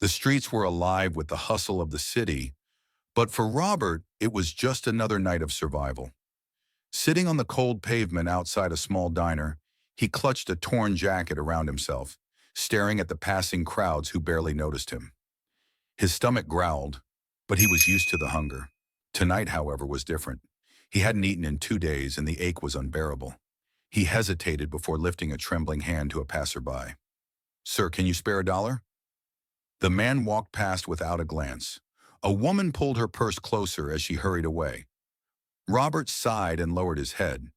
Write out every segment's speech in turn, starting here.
The streets were alive with the hustle of the city, but for Robert, it was just another night of survival. Sitting on the cold pavement outside a small diner, he clutched a torn jacket around himself, staring at the passing crowds who barely noticed him. His stomach growled, but he was used to the hunger. Tonight, however, was different. He hadn't eaten in 2 days, and the ache was unbearable. He hesitated before lifting a trembling hand to a passerby. "Sir, can you spare $1?" The man walked past without a glance. A woman pulled her purse closer as she hurried away. Robert sighed and lowered his head.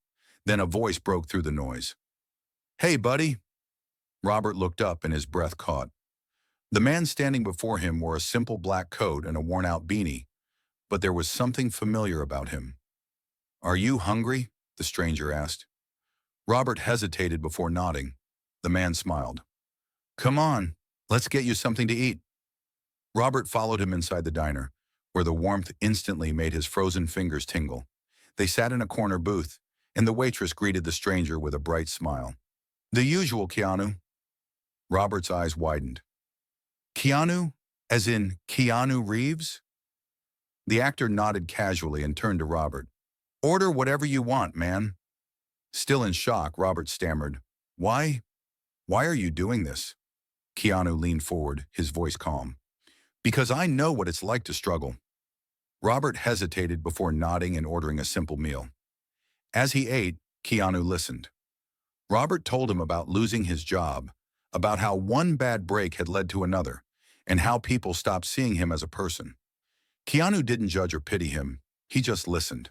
Then a voice broke through the noise. "Hey, buddy." Robert looked up and his breath caught. The man standing before him wore a simple black coat and a worn-out beanie, but there was something familiar about him. "Are you hungry?" the stranger asked. Robert hesitated before nodding. The man smiled. "Come on, let's get you something to eat." Robert followed him inside the diner, where the warmth instantly made his frozen fingers tingle. They sat in a corner booth, and the waitress greeted the stranger with a bright smile. "The usual, Keanu." Robert's eyes widened. "Keanu? As in Keanu Reeves?" The actor nodded casually and turned to Robert. "Order whatever you want, man." Still in shock, Robert stammered, "Why? Why are you doing this?" Keanu leaned forward, his voice calm. "Because I know what it's like to struggle." Robert hesitated before nodding and ordering a simple meal. As he ate, Keanu listened. Robert told him about losing his job, about how one bad break had led to another, and how people stopped seeing him as a person. Keanu didn't judge or pity him, he just listened.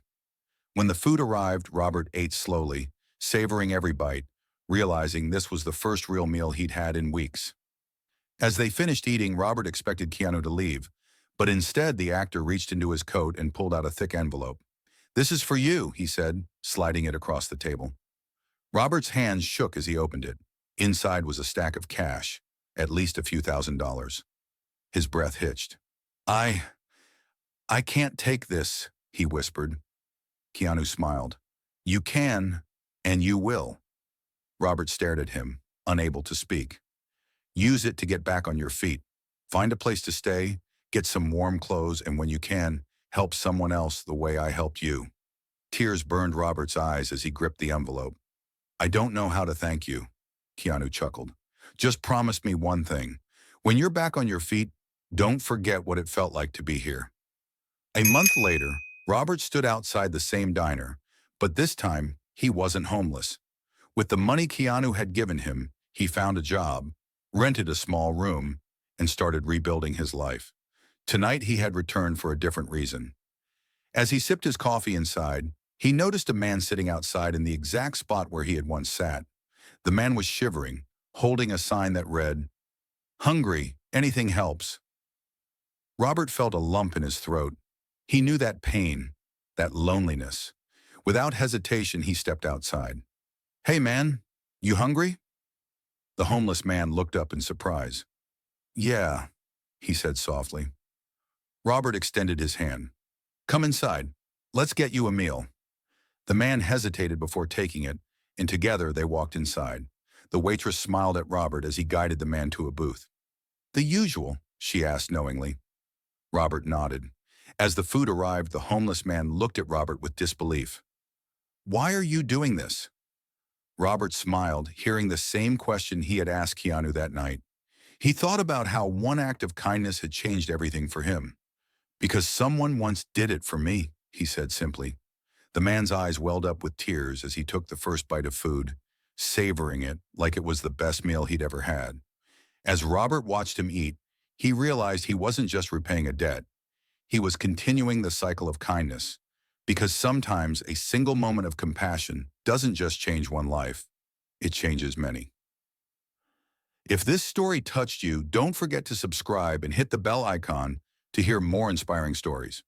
When the food arrived, Robert ate slowly, savoring every bite, realizing this was the first real meal he'd had in weeks. As they finished eating, Robert expected Keanu to leave, but instead the actor reached into his coat and pulled out a thick envelope. "This is for you," he said, sliding it across the table. Robert's hands shook as he opened it. Inside was a stack of cash, at least a few $1,000s. His breath hitched. I can't take this," he whispered. Keanu smiled. "You can, and you will." Robert stared at him, unable to speak. "Use it to get back on your feet. Find a place to stay, get some warm clothes, and when you can, help someone else the way I helped you." Tears burned Robert's eyes as he gripped the envelope. "I don't know how to thank you," Keanu chuckled. "Just promise me one thing. When you're back on your feet, don't forget what it felt like to be here." A month later, Robert stood outside the same diner, but this time he wasn't homeless. With the money Keanu had given him, he found a job, rented a small room, and started rebuilding his life. Tonight he had returned for a different reason. As he sipped his coffee inside, he noticed a man sitting outside in the exact spot where he had once sat. The man was shivering, holding a sign that read, "Hungry, anything helps." Robert felt a lump in his throat. He knew that pain, that loneliness. Without hesitation, he stepped outside. "Hey man, you hungry?" The homeless man looked up in surprise. "Yeah," he said softly. Robert extended his hand. "Come inside. Let's get you a meal." The man hesitated before taking it, and together they walked inside. The waitress smiled at Robert as he guided the man to a booth. "The usual?" she asked knowingly. Robert nodded. As the food arrived, the homeless man looked at Robert with disbelief. "Why are you doing this?" Robert smiled, hearing the same question he had asked Keanu that night. He thought about how one act of kindness had changed everything for him. "Because someone once did it for me," he said simply. The man's eyes welled up with tears as he took the first bite of food, savoring it like it was the best meal he'd ever had. As Robert watched him eat, he realized he wasn't just repaying a debt. He was continuing the cycle of kindness, because sometimes a single moment of compassion doesn't just change one life, it changes many. If this story touched you, don't forget to subscribe and hit the bell icon to hear more inspiring stories.